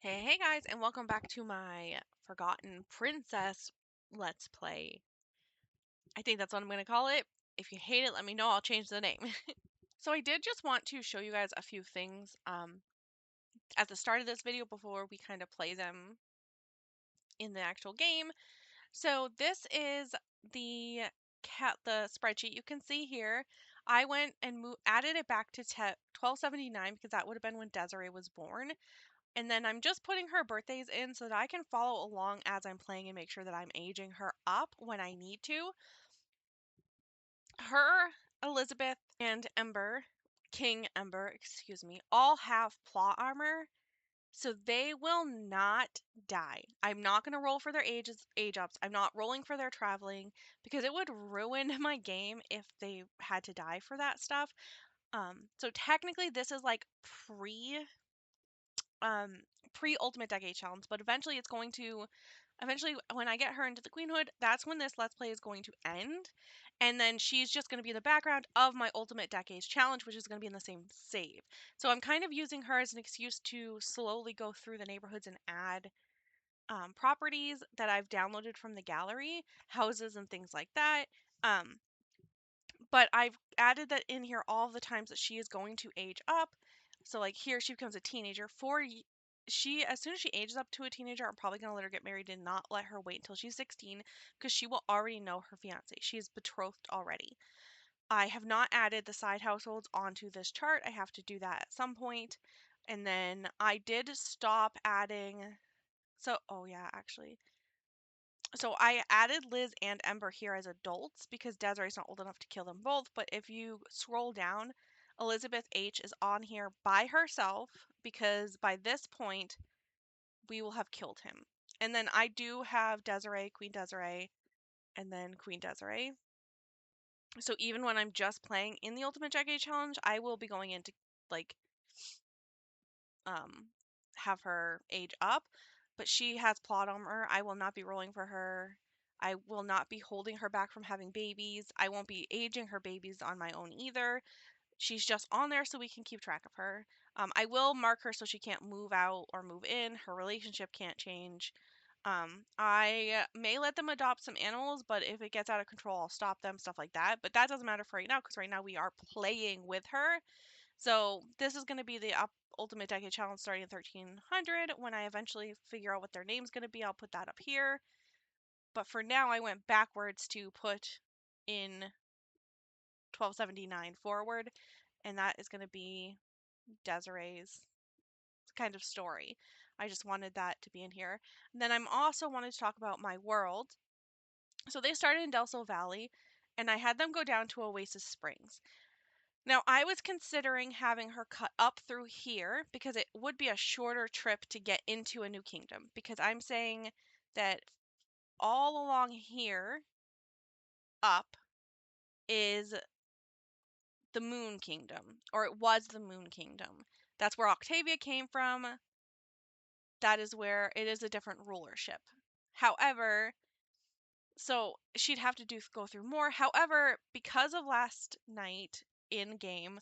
Hey guys, and welcome back to my Forgotten Princess Let's Play. I think that's what I'm going to call it. If you hate it, let me know. I'll change the name. So I did just want to show you guys a few things at the start of this video before we kind of play them in the actual game. So this is the the spreadsheet you can see here. I went and added it back to 1279 because that would have been when Desiree was born. And then I'm just putting her birthdays in so that I can follow along as I'm playing and make sure that I'm aging her up when I need to. Her, Elizabeth, and King Ember, excuse me, all have plot armor, so they will not die. I'm not going to roll for their age ups. I'm not rolling for their traveling because it would ruin my game if they had to die for that stuff. So technically this is like um pre-ultimate decade challenge, but eventually when I get her into the queenhood, that's when this let's play is going to end, and then she's just going to be the background of my ultimate decades challenge, which is going to be in the same save. So I'm kind of using her as an excuse to slowly go through the neighborhoods and add properties that I've downloaded from the gallery, houses and things like that. um but I've added that in here all the times that she is going to age up. So like here she becomes a teenager. She, as soon as she ages up to a teenager, I'm probably going to let her get married and not let her wait until she's 16 because she will already know her fiance. She's betrothed already. I have not added the side households onto this chart. I have to do that at some point. And then I did stop adding. Oh yeah, actually. So I added Liz and Ember here as adults because Desiree's not old enough to kill them both. But if you scroll down, Elizabeth H is on here by herself because by this point we will have killed him. And then I do have Desiree, Queen Desiree, and then Queen Desiree. So even when I'm just playing in the Ultimate Decade Challenge, I will be going into like um have her age up, but she has plot armor. I will not be rolling for her. I will not be holding her back from having babies. I won't be aging her babies on my own either. She's just on there so we can keep track of her. I will mark her so she can't move out or move in. Her relationship can't change. I may let them adopt some animals, but if it gets out of control, I'll stop them, stuff like that. But that doesn't matter for right now because right now we are playing with her. So this is going to be the Ultimate Decade Challenge starting at 1300. When I eventually figure out what their name's going to be, I'll put that up here. But for now, I went backwards to put in 1279 forward, and that is going to be Desiree's kind of story. I just wanted that to be in here. And then I'm also wanted to talk about my world. So they started in Del Sol Valley, and I had them go down to Oasis Springs. Now, I was considering having her cut up through here because it would be a shorter trip to get into a new kingdom. Because I'm saying that all along here up is the Moon Kingdom, or it was the Moon Kingdom. That's where Octavia came from. That is where it is a different rulership. However, so she'd have to go through more. However, because of last night in game,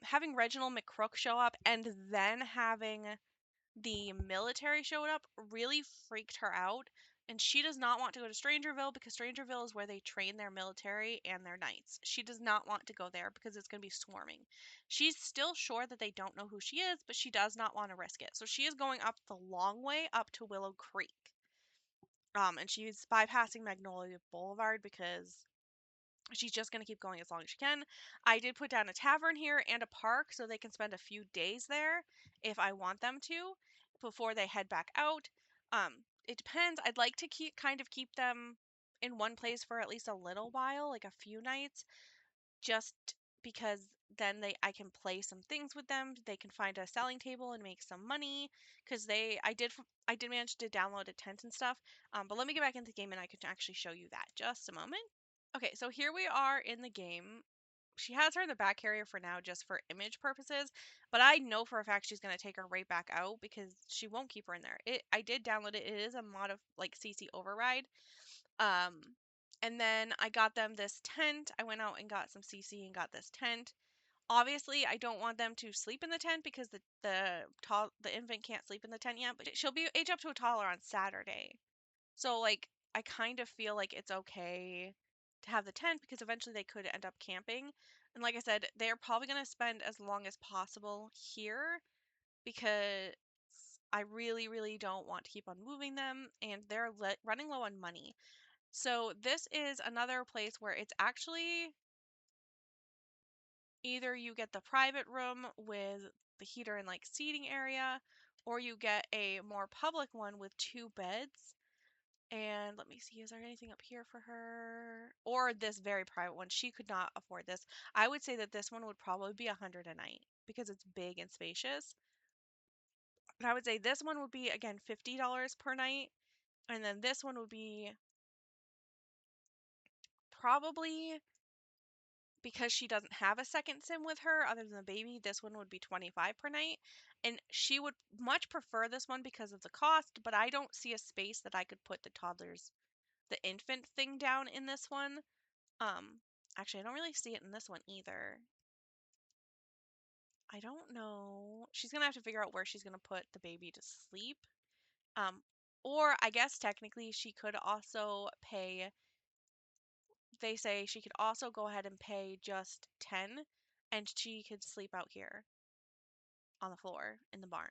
having Reginald McCrook show up and then having the military show up really freaked her out. And she does not want to go to Strangerville because Strangerville is where they train their military and their knights. She does not want to go there because it's going to be swarming. She's still sure that they don't know who she is, but she does not want to risk it. So she is going up the long way up to Willow Creek. And she's bypassing Magnolia Boulevard because she's just going to keep going as long as she can. I did put down a tavern here and a park so they can spend a few days there if I want them to before they head back out. It depends. I'd like to keep them in one place for at least a little while, like a few nights, just because then I can play some things with them. They can find a selling table and make some money because I did manage to download a tent and stuff. But let me get back into the game and I can actually show you that. Just a moment. Okay, so here we are in the game. She has her in the back area for now just for image purposes, but I know for a fact she's going to take her right back out because she won't keep her in there. I did download it. It is a mod of like CC override. And then I got them this tent. I went out and got some CC and got this tent. Obviously, I don't want them to sleep in the tent because the infant can't sleep in the tent yet, but she'll be age up to a toddler on Saturday. So like I kind of feel like it's okay to have the tent because eventually they could end up camping. And like I said, they're probably going to spend as long as possible here because I really, really don't want to keep on moving them and they're running low on money. So this is another place where it's actually either you get the private room with the heater and like seating area, or you get a more public one with 2 beds. And let me see, is there anything up here for her? Or this very private one. She could not afford this. I would say that this one would probably be 100 a night because it's big and spacious. But I would say this one would be again $50 per night. And then this one would be probably, because she doesn't have a second sim with her other than the baby, this one would be 25 per night. And she would much prefer this one because of the cost, but I don't see a space that I could put the infant thing down in this one. Um, Actually, I don't really see it in this one either. I don't know. She's gonna have to figure out where she's gonna put the baby to sleep. Um, or I guess technically she could also pay. They say she could also go ahead and pay just 10, and she could sleep out here on the floor in the barn.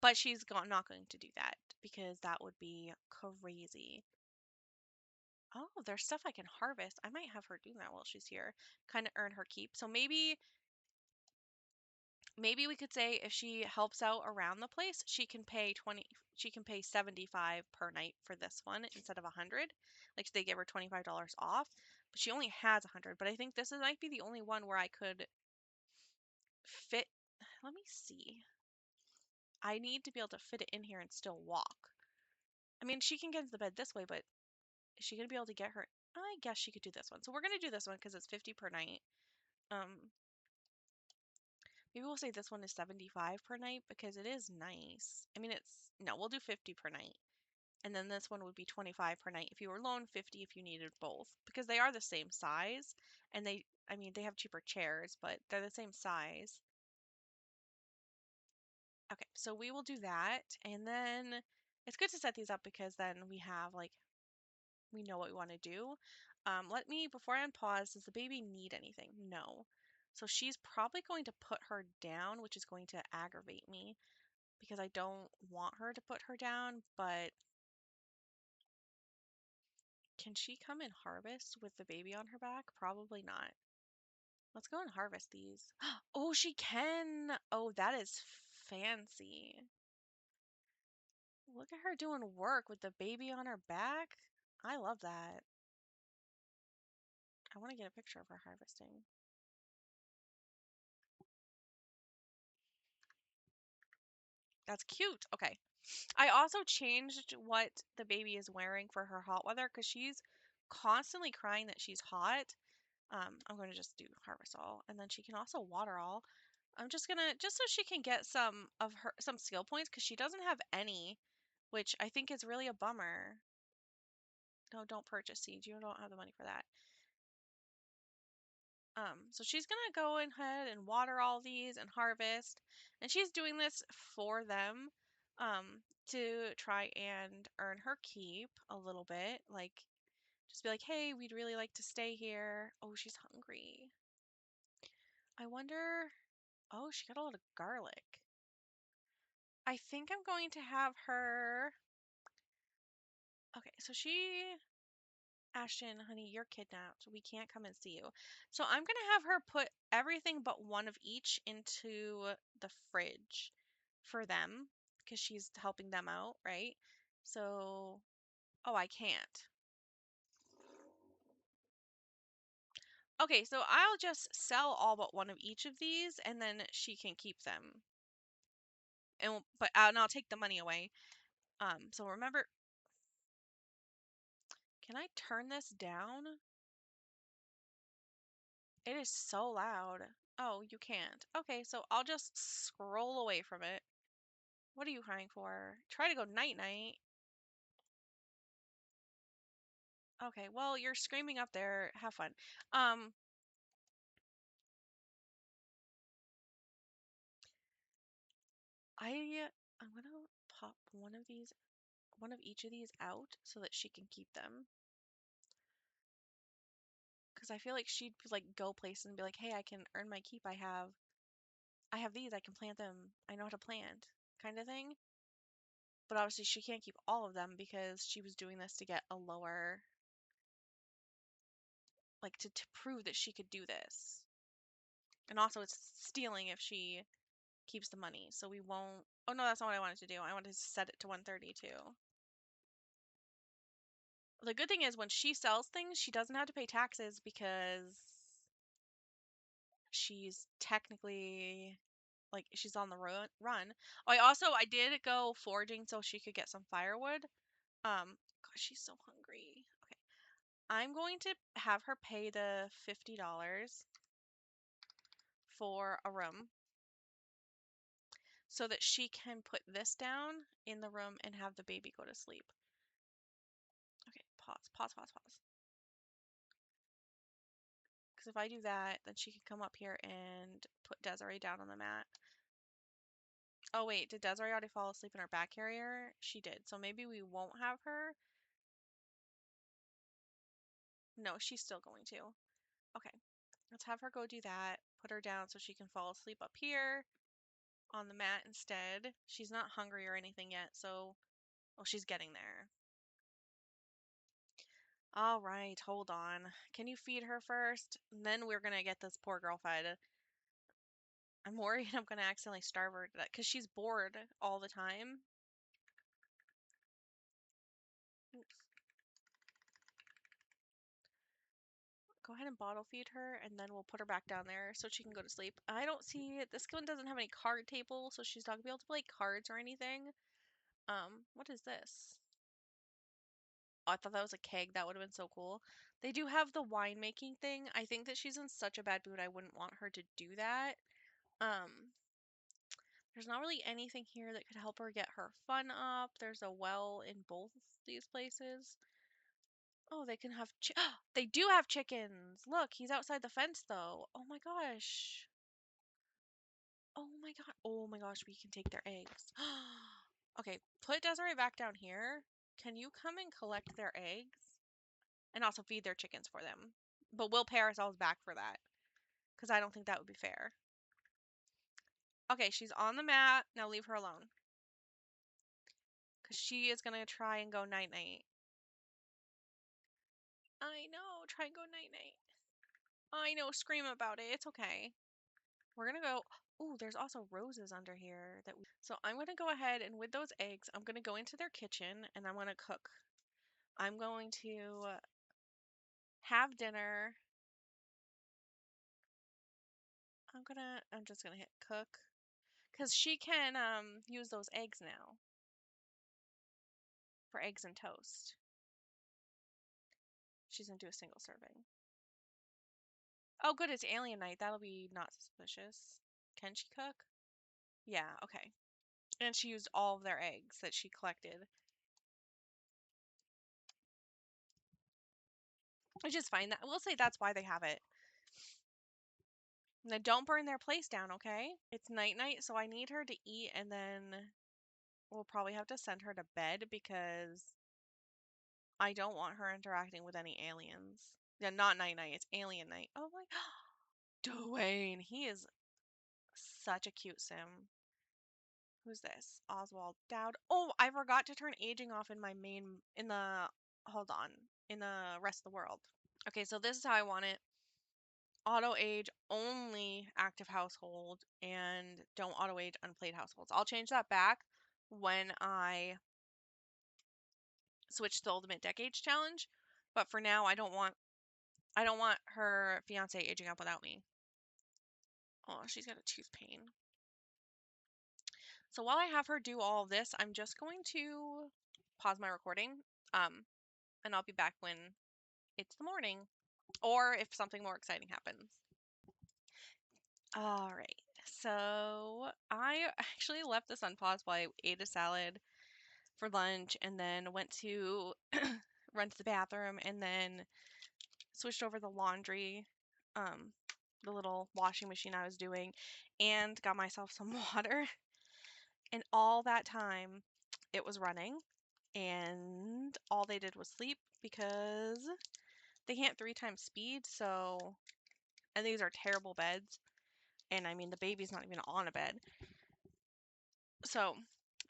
But she's not going to do that because that would be crazy. Oh, there's stuff I can harvest. I might have her do that while she's here, kind of earn her keep. So maybe we could say if she helps out around the place, she can pay 75 per night for this one instead of 100. Like they give her $25 off, but she only has 100. But I think might be the only one where I could fit. Let me see. I need to be able to fit it in here and still walk. I mean, she can get into the bed this way, but is she going to be able to get her? I guess she could do this one. So we're going to do this one because it's 50 per night. Um, Maybe we'll say this one is 75 per night because it is nice. I mean, no, we'll do 50 per night. And then this one would be 25 per night if you were alone, 50 if you needed both. Because they are the same size. And I mean, they have cheaper chairs, but they're the same size. Okay, so we will do that. And then it's good to set these up because then we know what we want to do. Before I unpause, does the baby need anything? No. So she's probably going to put her down, which is going to aggravate me because I don't want her to put her down, but can she come and harvest with the baby on her back? Probably not. Let's go and harvest these. Oh, she can. Oh, that is fancy. Look at her doing work with the baby on her back. I love that. I want to get a picture of her harvesting. That's cute. Okay. I also changed what the baby is wearing for her hot weather because she's constantly crying that she's hot. I'm going to just do harvest all, and then she can also water all. I'm just gonna just so she can get some skill points because she doesn't have any, which I think is really a bummer. No, don't purchase seeds. You don't have the money for that. So she's gonna go ahead and water all these and harvest, and she's doing this for them, to try and earn her keep a little bit. Like, just be like, hey, we'd really like to stay here. Oh, she's hungry. I wonder. Oh, she got a lot of garlic. I think I'm going to have her. Okay, so Ashton, honey, you're kidnapped. We can't come and see you. So I'm going to have her put everything but one of each into the fridge for them because she's helping them out, right? So, oh, I can't. Okay, so I'll just sell all but one of each of these and then she can keep them. And I'll take the money away. So remember, can I turn this down? It is so loud. Oh, you can't. Okay, so I'll just scroll away from it. What are you crying for? Try to go night-night. Okay, well, you're screaming up there. Have fun. Um, I'm gonna pop one of each of these out so that she can keep them. Because I feel like she'd like go places and be like, hey, I can earn my keep. I have these, I can plant them. I know how to plant, kind of thing. But obviously she can't keep all of them because she was doing this to get a lower, like to prove that she could do this. And also it's stealing if she keeps the money. So we won't. Oh no, that's not what I wanted to do. I wanted to set it to 132. The good thing is when she sells things, she doesn't have to pay taxes because she's technically like she's on the run. Oh, I did go foraging so she could get some firewood. Gosh, she's so hungry. Okay. I'm going to have her pay the $50 for a room so that she can put this down in the room and have the baby go to sleep. Okay, pause. Because if I do that, then she can come up here and put Desiree down on the mat. Oh wait, did Desiree already fall asleep in her back carrier? She did, so maybe we won't have her. No, she's still going to. Okay, let's have her go do that. Put her down so she can fall asleep up here on the mat instead. She's not hungry or anything yet, so... Oh, she's getting there. All right, hold on. Can you feed her first? And then we're gonna get this poor girl fed. I'm worried I'm gonna accidentally starve her to death because she's bored all the time. Oops. Go ahead and bottle feed her, and then we'll put her back down there so she can go to sleep. I don't see it. This one doesn't have any card table, so she's not gonna be able to play cards or anything. What is this? Oh, I thought that was a keg. That would have been so cool. They do have the winemaking thing. I think that she's in such a bad mood. I wouldn't want her to do that. There's not really anything here that could help her get her fun up. There's a well in both these places. Oh, they can have they do have chickens. Look, he's outside the fence though. Oh my gosh. Oh my god. Oh my gosh, we can take their eggs. Okay, put Desiree back down here. Can you come and collect their eggs? And also feed their chickens for them. But we'll pay ourselves back for that. Because I don't think that would be fair. Okay, she's on the mat. Now leave her alone. Because she is going to try and go night-night. I know. Try and go night-night. I know. Scream about it. It's okay. We're going to go... Ooh, there's also roses under here. So I'm going to go ahead and with those eggs, I'm going to go into their kitchen and I'm going to cook. I'm going to have dinner. I'm just going to hit cook. Because she can use those eggs now. For eggs and toast. She's going to do a single serving. Oh, good, it's alien night. That'll be not suspicious. Can she cook? Yeah, okay. And she used all of their eggs that she collected. Which is fine. We'll say that's why they have it. Now, don't burn their place down, okay? It's night-night, so I need her to eat, and then we'll probably have to send her to bed because I don't want her interacting with any aliens. Yeah, not night-night. It's alien night. Oh my... Dwayne, he is such a cute sim. Who's this? Oswald Dowd. Oh, I forgot to turn aging off in my main, hold on, in the rest of the world. Okay, so this is how I want it. Auto age only active household and don't auto age unplayed households. I'll change that back when I switch to the Ultimate Deck Age challenge. But for now, I don't want her fiance aging up without me. Oh, she's got a tooth pain. So while I have her do all of this, I'm just going to pause my recording, and I'll be back when it's the morning, or if something more exciting happens. All right, so I actually left this on pause while I ate a salad for lunch, and then went to run to the bathroom, and then switched over the laundry, the little washing machine I was doing, and got myself some water. And all that time it was running, and all they did was sleep because they can't 3 times speed. So, and these are terrible beds. And I mean, the baby's not even on a bed. So,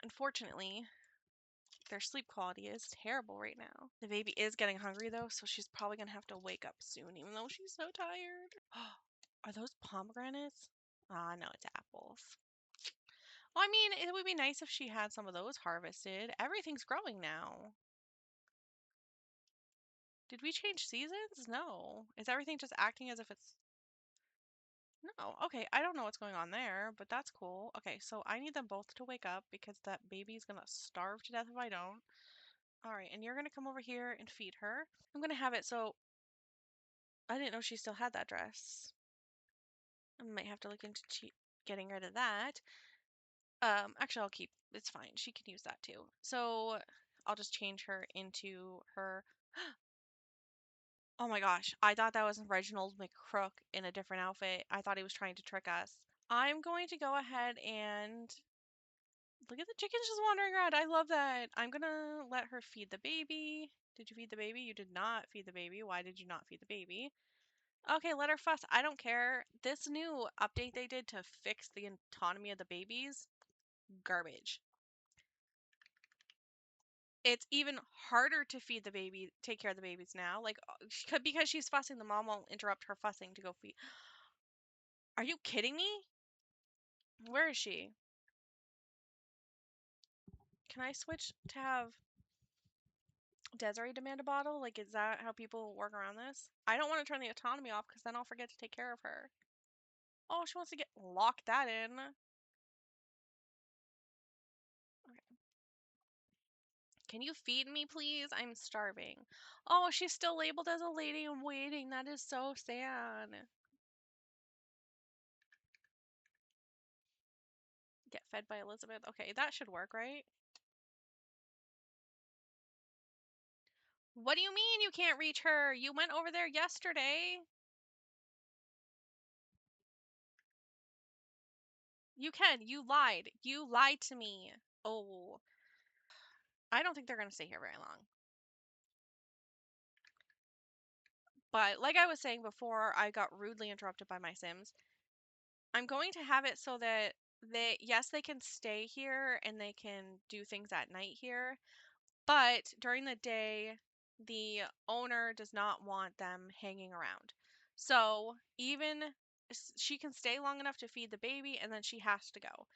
unfortunately, their sleep quality is terrible right now. The baby is getting hungry though, so she's probably gonna have to wake up soon, even though she's so tired. Are those pomegranates? Ah, no, it's apples. Well, I mean, it would be nice if she had some of those harvested. Everything's growing now. Did we change seasons? No. Is everything just acting as if it's... No. Okay, I don't know what's going on there, but that's cool. Okay, so I need them both to wake up because that baby's gonna starve to death if I don't. All right, and you're gonna come over here and feed her. I'm gonna have it so... I didn't know she still had that dress. I might have to look into getting rid of that. Actually, I'll keep... It's fine. She can use that too. So I'll just change her into her... Oh my gosh, I thought that was Reginald McCrook in a different outfit. I thought he was trying to trick us. I'm going to go ahead and... Look at the chickens just wandering around. I love that. I'm gonna let her feed the baby. Did you feed the baby? You did not feed the baby. Why did you not feed the baby? Okay, let her fuss. I don't care. This new update they did to fix the autonomy of the babies, garbage. It's even harder to feed the baby, take care of the babies now. Like, because she's fussing, the mom won't interrupt her fussing to go feed. Are you kidding me? Where is she? Can I switch to have Desiree demand a bottle? Like, is that how people work around this? I don't want to turn the autonomy off because then I'll forget to take care of her. Oh, she wants to get lock that in. Okay. Can you feed me, please? I'm starving. Oh, she's still labeled as a lady in waiting. That is so sad. Get fed by Elizabeth. Okay, that should work, right? What do you mean you can't reach her? You went over there yesterday. You can. You lied. You lied to me. Oh. I don't think they're going to stay here very long. But like I was saying before, I got rudely interrupted by my Sims. I'm going to have it so that yes, they can stay here and they can do things at night here. But during the day, the owner does not want them hanging around. So even she can stay long enough to feed the baby and then she has to go.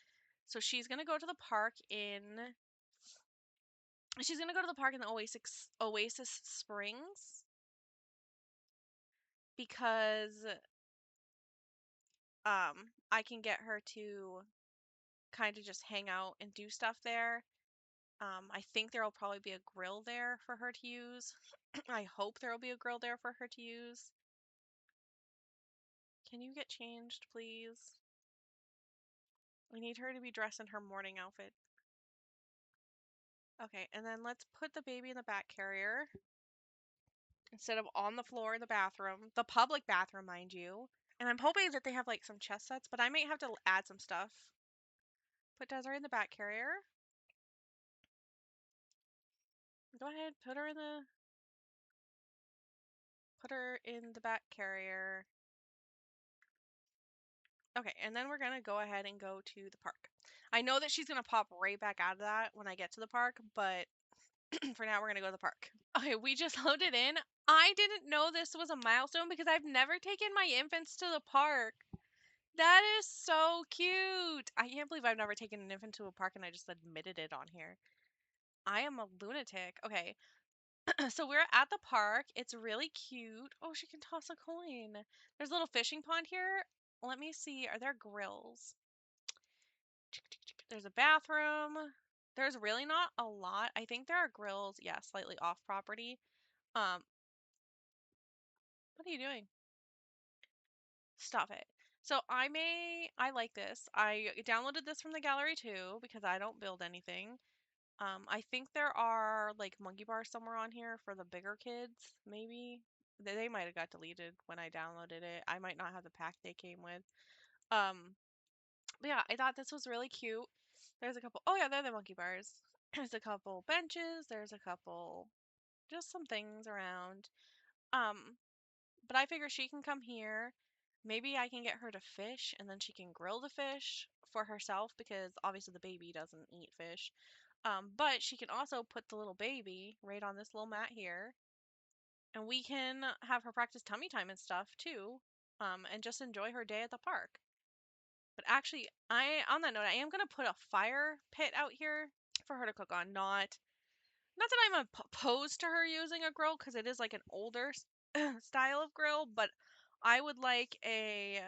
So she's going to go to the park in... She's going to go to the park in the Oasis Springs because I can get her to kind of just hang out and do stuff there. I think there will probably be a grill there for her to use. I hope there will be a grill there for her to use. Can you get changed, please? We need her to be dressed in her morning outfit. Okay, and then let's put the baby in the back carrier instead of on the floor in the bathroom. The public bathroom, mind you. And I'm hoping that they have like some chess sets, but I might have to add some stuff. Put Desiree in the back carrier. Go ahead, put her in the back carrier. Okay, and then we're gonna go ahead and go to the park. I know that she's gonna pop right back out of that when I get to the park, but for now we're gonna go to the park. Okay, we just loaded in. I didn't know this was a milestone because I've never taken my infants to the park. That is so cute. I can't believe I've never taken an infant to a park and I just admitted it on here. I am a lunatic. Okay, so we're at the park. It's really cute. Oh, she can toss a coin. There's a little fishing pond here. Let me see. Are there grills? There's a bathroom. There's really not a lot. I think there are grills. Yeah, slightly off property. Um, what are you doing? Stop it. So I like this. I downloaded this from the gallery too because I don't build anything. I think there are like monkey bars somewhere on here for the bigger kids, maybe. They might have got deleted when I downloaded it. I might not have the pack they came with. But yeah, I thought this was really cute. There's a couple. Oh yeah, they're the monkey bars. There's a couple benches. There's a couple, just some things around. Um, but I figure she can come here. Maybe I can get her to fish, and then she can grill the fish for herself because obviously the baby doesn't eat fish. But she can also put the little baby right on this little mat here, and we can have her practice tummy time and stuff too, and just enjoy her day at the park. But actually, on that note, I am gonna put a fire pit out here for her to cook on. Not that I'm opposed to her using a grill because it is like an older style of grill, but I would like a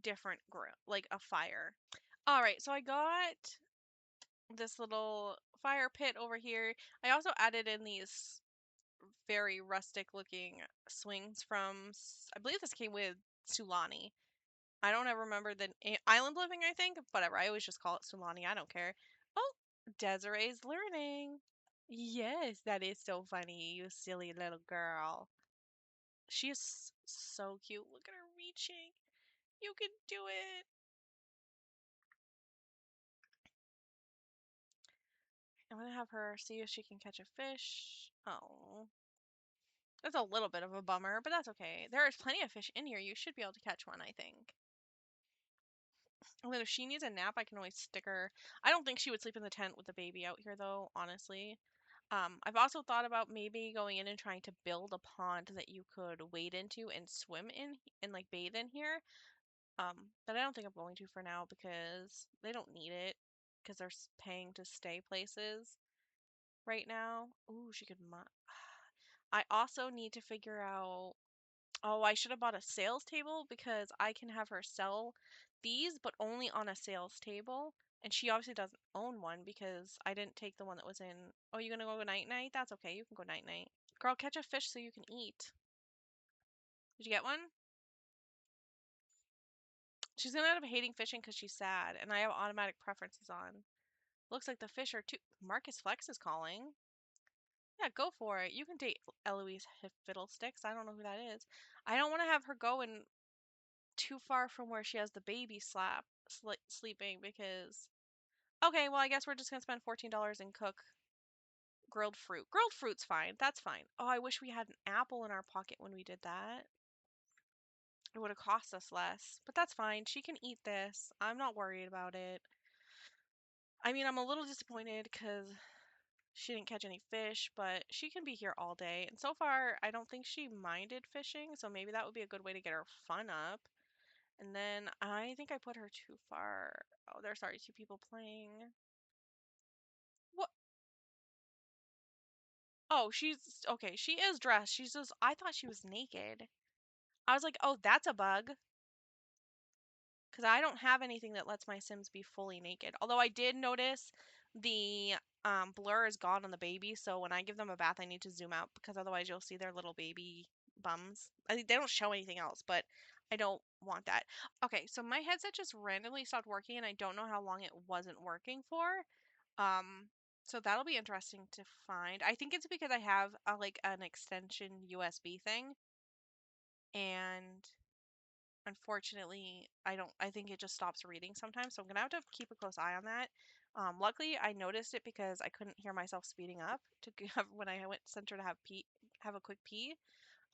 different grill, like a fire. All right, so I got this little fire pit over here. I also added in these very rustic looking swings from, I believe this came with Sulani. I don't ever remember the island living, I think. Whatever. I always just call it Sulani. I don't care. Oh, Desiree's learning. Yes, that is so funny, you silly little girl. She is so cute. Look at her reaching. You can do it. I'm gonna have her see if she can catch a fish. Oh, that's a little bit of a bummer, but that's okay. There is plenty of fish in here. You should be able to catch one, I think. And then if she needs a nap, I can always stick her. I don't think she would sleep in the tent with the baby out here, though, honestly. I've also thought about maybe going in and trying to build a pond that you could wade into and swim in and like bathe in here. But I don't think I'm going to for now because they don't need it because they're paying to stay places right now. Ooh, she could. I also need to figure out. Oh, I should have bought a sales table because I can have her sell these, but only on a sales table. And she obviously doesn't own one because I didn't take the one that was in. Oh, you gonna go night night? That's okay. You can go night night. Girl, catch a fish so you can eat. Did you get one? She's gonna end up hating fishing because she's sad, and I have automatic preferences on. Looks like the fish are too. Marcus Flex is calling. Yeah, go for it. You can date Eloise Fiddlesticks. I don't know who that is. I don't want to have her go and too far from where she has the baby sleeping because okay, well I guess we're just gonna spend $14 and cook grilled fruit. Grilled fruit's fine. That's fine. Oh, I wish we had an apple in our pocket when we did that. It would have cost us less, but that's fine. She can eat this. I'm not worried about it. I mean, I'm a little disappointed because she didn't catch any fish, but she can be here all day. And so far, I don't think she minded fishing, so maybe that would be a good way to get her fun up. And then I think I put her too far. Oh, there's already two people playing. What? Oh, she's okay. She is dressed. She's just. I thought she was naked. I was like, oh, that's a bug. Because I don't have anything that lets my Sims be fully naked. Although I did notice the blur is gone on the baby, so when I give them a bath, I need to zoom out because otherwise you'll see their little baby bums. I think they don't show anything else, but I don't want that. Okay, so my headset just randomly stopped working, and I don't know how long it wasn't working for. Um, so that'll be interesting to find. I think it's because I have like an extension USB thing, and unfortunately, I think it just stops reading sometimes, so I'm gonna have to keep a close eye on that. Luckily, I noticed it because I couldn't hear myself speeding up to when I went sent her to have a quick pee.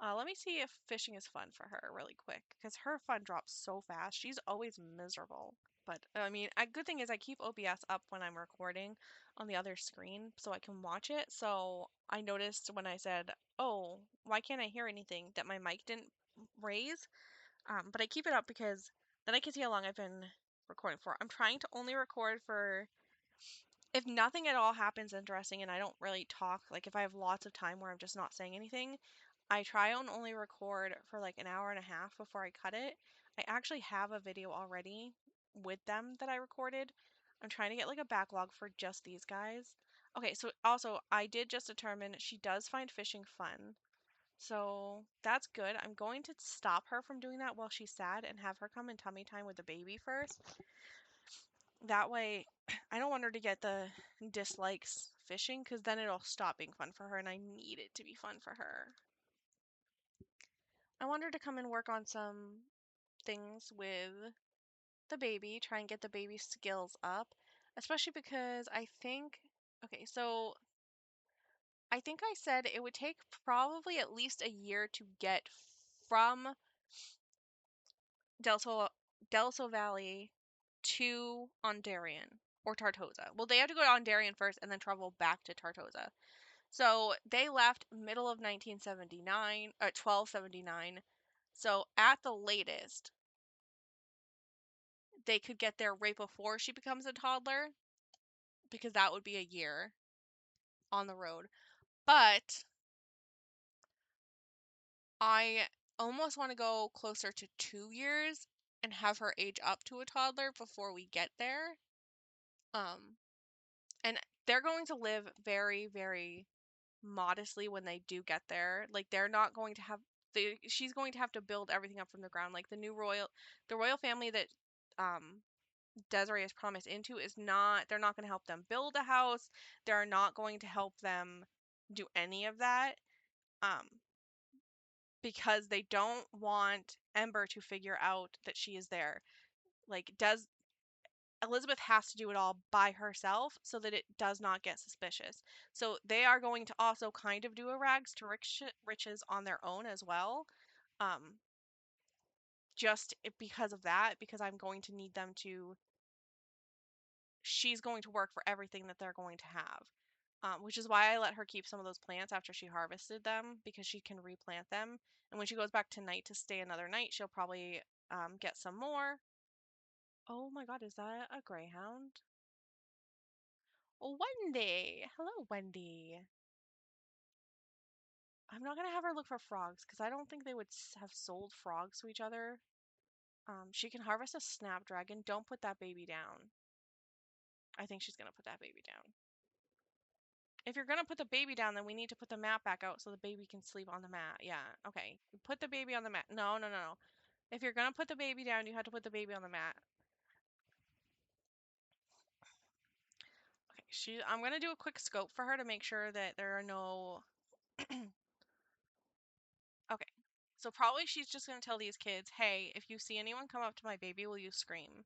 Let me see if fishing is fun for her really quick because her fun drops so fast. She's always miserable. But I mean, a good thing is I keep OBS up when I'm recording on the other screen so I can watch it. So I noticed when I said, "Oh, why can't I hear anything?" that my mic didn't raise. But I keep it up because then I can see how long I've been recording for. I'm trying to only record for if nothing at all happens interesting and I don't really talk, like if I have lots of time where I'm just not saying anything, I try and only record for like an hour and a half before I cut it. I actually have a video already with them that I recorded. I'm trying to get like a backlog for just these guys. Okay, so also I did just determine she does find fishing fun. So that's good. I'm going to stop her from doing that while she's sad and have her come in tummy time with the baby first. That way, I don't want her to get the dislikes fishing because then it'll stop being fun for her and I need it to be fun for her. I want her to come and work on some things with the baby, try and get the baby skills up. especially because okay, so I think I said it would take probably at least a year to get from Delso Delso Valley to Ondarian or Tartosa. Well, they have to go to Ondarian first and then travel back to Tartosa. So they left middle of 1979, 1279. So at the latest, they could get there right before she becomes a toddler because that would be a year on the road. But I almost want to go closer to 2 years and have her age up to a toddler before we get there. Um, and they're going to live very, very modestly when they do get there. Like they're not going to have she's going to have to build everything up from the ground. Like the royal family that um Desiree is promised into is not they're not going to help them build a house. They're not going to help them do any of that. Um because they don't want Ember to figure out that she is there. Like does Elizabeth has to do it all by herself so that it does not get suspicious. So they are going to also kind of do a rags to riches on their own as well. Um, just because of that, because I'm going to need them to. She's going to work for everything that they're going to have. Which is why I let her keep some of those plants after she harvested them because she can replant them. And when she goes back tonight to stay another night, she'll probably get some more. Oh my god, is that a greyhound? Wendy! Hello, Wendy. I'm not gonna have her look for frogs because I don't think they would have sold frogs to each other. She can harvest a snapdragon. Don't put that baby down. I think she's gonna put that baby down. If you're gonna put the baby down, then we need to put the mat back out so the baby can sleep on the mat. Yeah, okay. Put the baby on the mat. No, no, no, no. If you're gonna put the baby down, you have to put the baby on the mat. Okay, I'm gonna do a quick scope for her to make sure that there are no. Okay. So probably she's just gonna tell these kids, hey, if you see anyone come up to my baby, will you scream?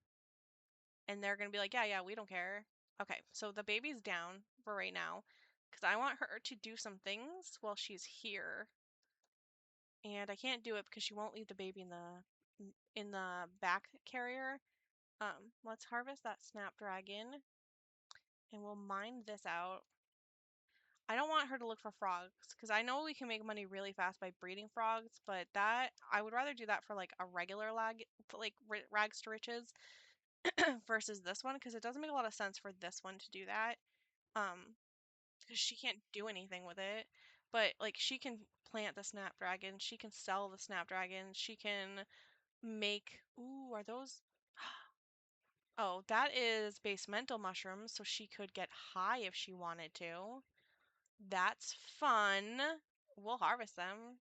And they're gonna be like, yeah, yeah, we don't care. Okay, so the baby's down for right now because I want her to do some things while she's here. And I can't do it because she won't leave the baby in the back carrier. Let's harvest that snapdragon and we'll mine this out. I don't want her to look for frogs because I know we can make money really fast by breeding frogs, but that I would rather do that for like a regular rags to riches versus this one because it doesn't make a lot of sense for this one to do that. Because she can't do anything with it. But like she can plant the snapdragon, she can sell the snapdragon, she can make. Ooh, are those? Oh, that is basemental mushrooms, so she could get high if she wanted to. That's fun. We'll harvest them.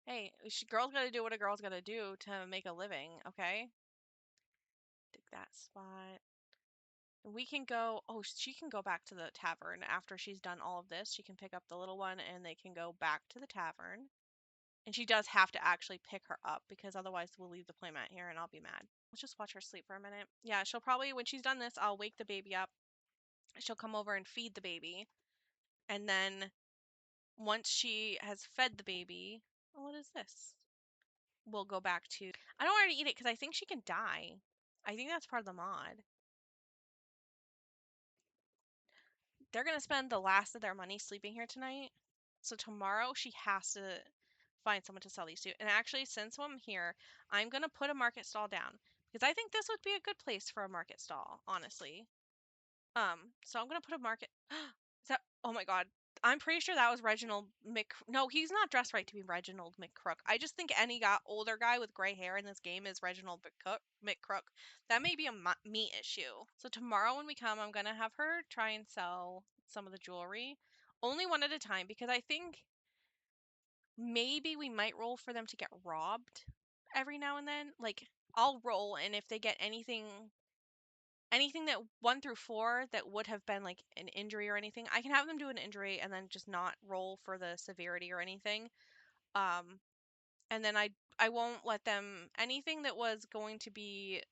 Hey, girl's gotta do what a girl's gotta do to make a living, okay? Take that spot. We can go. Oh, she can go back to the tavern after she's done all of this. She can pick up the little one and they can go back to the tavern. And she does have to actually pick her up because otherwise we'll leave the playmat here and I'll be mad. Let's just watch her sleep for a minute. Yeah, she'll probably, when she's done this, I'll wake the baby up. She'll come over and feed the baby. And then once she has fed the baby, oh, what is this? We'll go back to. I don't want her to eat it because I think she can die. I think that's part of the mod. They're going to spend the last of their money sleeping here tonight. So tomorrow she has to find someone to sell these to. And actually, since I'm here, I'm going to put a market stall down because I think this would be a good place for a market stall, honestly. So I'm going to put a market. Is that? Oh my God. I'm pretty sure that was Reginald Mc. No, he's not dressed right to be Reginald McCrook. I just think any older guy with gray hair in this game is Reginald McCrook. That may be a me issue. So tomorrow when we come, I'm gonna have her try and sell some of the jewelry, only one at a time, because I think maybe we might roll for them to get robbed every now and then. Like I'll roll, and if they get anything that 1 through 4 that would have been like an injury or anything, I can have them do an injury and then just not roll for the severity or anything. Um, and then I won't let them anything that was going to be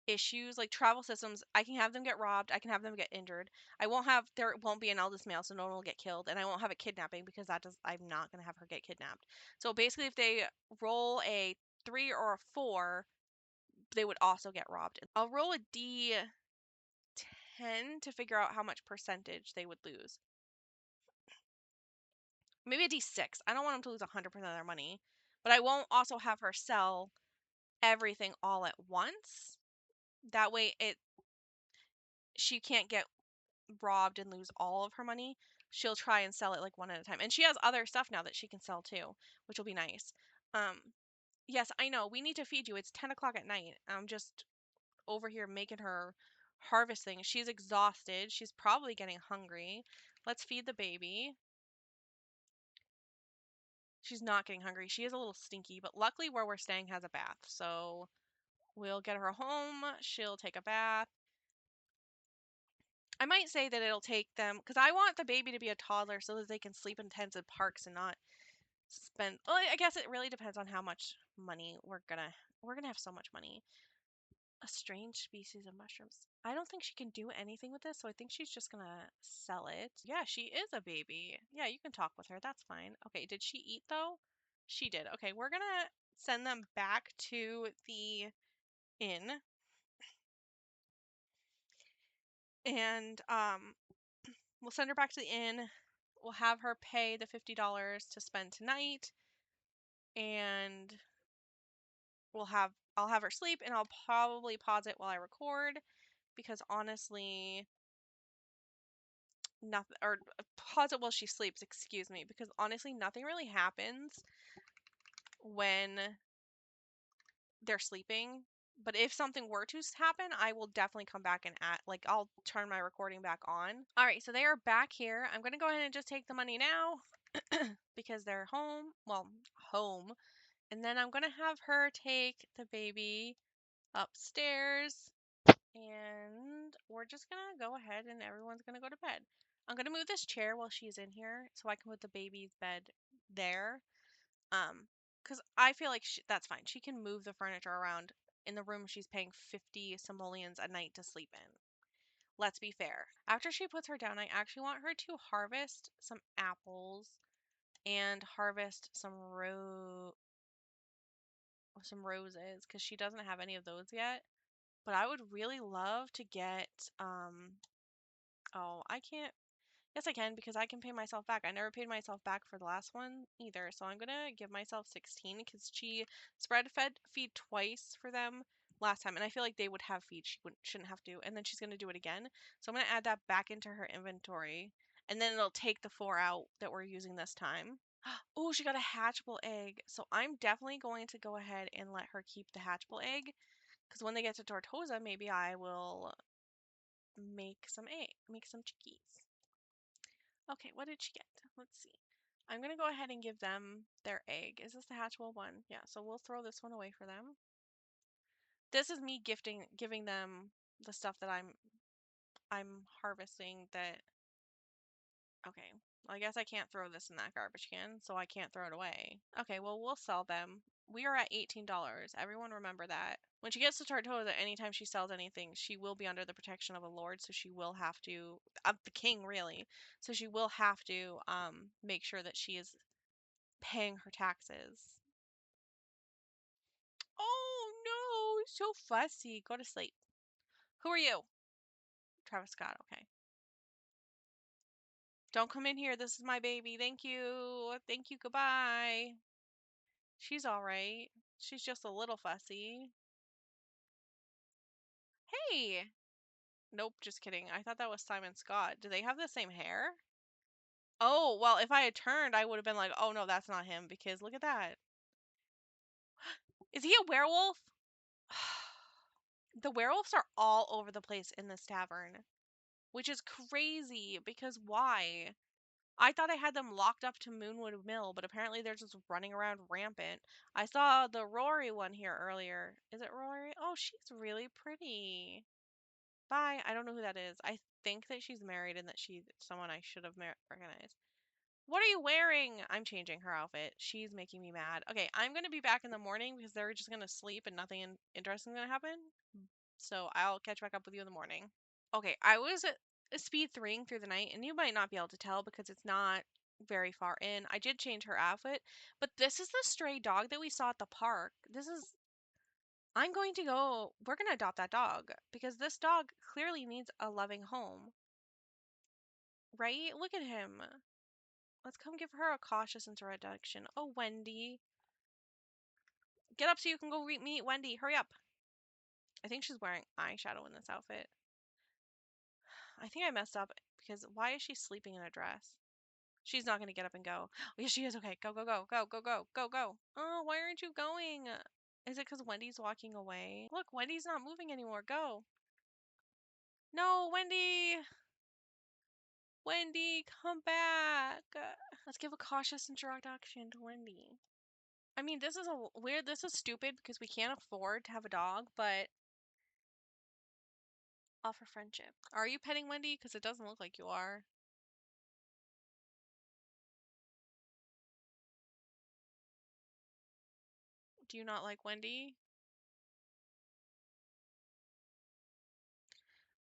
issues, like travel systems, I can have them get robbed, I can have them get injured. There won't be an eldest male, so no one will get killed, and I won't have a kidnapping because I'm not gonna have her get kidnapped. So basically, if they roll a 3 or a 4, they would also get robbed. I'll roll a D10 to figure out how much percentage they would lose. Maybe a D6. I don't want them to lose 100% of their money, but I won't also have her sell everything all at once. That way she can't get robbed and lose all of her money. She'll try and sell it like one at a time. And she has other stuff now that she can sell too, which will be nice. Yes, I know. We need to feed you. It's 10 o'clock at night. I'm just over here making her harvest things. She's exhausted. She's probably getting hungry. Let's feed the baby. She's not getting hungry. She is a little stinky, but luckily where we're staying has a bath. So we'll get her home. She'll take a bath. I might say that it'll take them, because I want the baby to be a toddler so that they can sleep in tents and parks and not spend. Well, I guess it really depends on how much money we're gonna have so much money. A strange species of mushrooms. I don't think she can do anything with this, so I think she's just gonna sell it. Yeah, she is a baby. Yeah, you can talk with her. That's fine. Okay, did she eat though? She did. Okay, we're gonna send them back to the inn. And we'll send her back to the inn. We'll have her pay the $50 to spend tonight, and I'll have her sleep, and I'll probably pause it while I record because honestly, nothing, or pause it while she sleeps, excuse me, because honestly, nothing really happens when they're sleeping. But if something were to happen, I will definitely come back and I'll turn my recording back on. All right, so they are back here. I'm gonna go ahead and just take the money now because they're home. Well, home. And then I'm gonna have her take the baby upstairs, and we're just gonna go ahead and everyone's gonna go to bed. I'm gonna move this chair while she's in here so I can put the baby's bed there. Because I feel like that's fine. She can move the furniture around in the room she's paying 50 simoleons a night to sleep in. Let's be fair. After she puts her down, I actually want her to harvest some apples and harvest some roses because she doesn't have any of those yet. But I would really love to get oh, I can't. Yes, I can because I can pay myself back. I never paid myself back for the last one either. So I'm going to give myself 16 because she feed twice for them last time. And I feel like they would have feed. Shouldn't have to. And then she's going to do it again. So I'm going to add that back into her inventory. And then it'll take the 4 out that we're using this time. Oh, she got a hatchable egg. So I'm definitely going to go ahead and let her keep the hatchable egg. Because when they get to Tortosa, maybe I will make some chickies. Okay, what did she get? Let's see. I'm going to go ahead and give them their egg. Is this the hatchable one? Yeah, so we'll throw this one away for them. This is me giving them the stuff that I'm harvesting that. Okay, well, I guess I can't throw this in that garbage can, so I can't throw it away. Okay, well, we'll sell them. We are at $18. Everyone remember that. When she gets to Tortosa, anytime she sells anything, she will be under the protection of a lord, so she will have to, the king really, so she will have to make sure that she is paying her taxes. Oh no, so fussy. Go to sleep. Who are you? Travis Scott, okay. Don't come in here. This is my baby. Thank you. Thank you. Goodbye. She's all right. She's just a little fussy. Hey. Nope, just kidding. I thought that was Simon Scott. Do they have the same hair? Oh, well, if I had turned, I would have been like, oh no, that's not him because look at that. Is he a werewolf? The werewolves are all over the place in this tavern, which is crazy because why? I thought I had them locked up to Moonwood Mill, but apparently they're just running around rampant. I saw the Rory one here earlier. Is it Rory? Oh, she's really pretty. Bye. I don't know who that is. I think that she's married and that she's someone I should have recognized. What are you wearing? I'm changing her outfit. She's making me mad. Okay, I'm going to be back in the morning because they're just going to sleep and nothing interesting is going to happen. So I'll catch back up with you in the morning. Okay, I was speed 3ing through the night, and you might not be able to tell because it's not very far in. I did change her outfit, but this is the stray dog that we saw at the park. I'm going to go, we're going to adopt that dog because this dog clearly needs a loving home, right? Look at him. Let's come give her a cautious introduction. Oh, Wendy. Get up so you can go meet Wendy. Hurry up. I think she's wearing eyeshadow in this outfit. I think I messed up because why is she sleeping in a dress? She's not going to get up and go. Oh, yes, she is. Okay, go, go, go, go, go, go, go, go. Oh, why aren't you going? Is it because Wendy's walking away? Look, Wendy's not moving anymore. Go. No, Wendy. Wendy, come back. Let's give a cautious introduction to Wendy. I mean, this is this is stupid because we can't afford to have a dog, but offer friendship. Are you petting Wendy? Because it doesn't look like you are. Do you not like Wendy?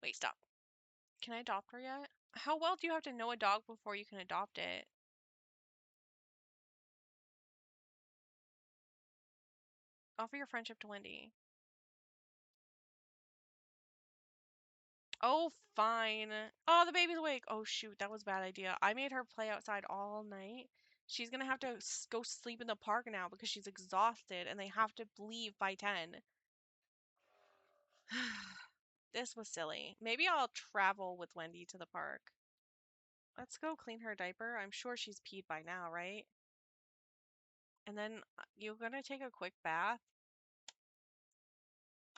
Wait, stop. Can I adopt her yet? How well do you have to know a dog before you can adopt it? Offer your friendship to Wendy. Oh, fine. Oh, the baby's awake. Oh, shoot. That was a bad idea. I made her play outside all night. She's going to have to go sleep in the park now because she's exhausted and they have to leave by 10. This was silly. Maybe I'll travel with Wendy to the park. Let's go clean her diaper. I'm sure she's peed by now, right? And then you're going to take a quick bath.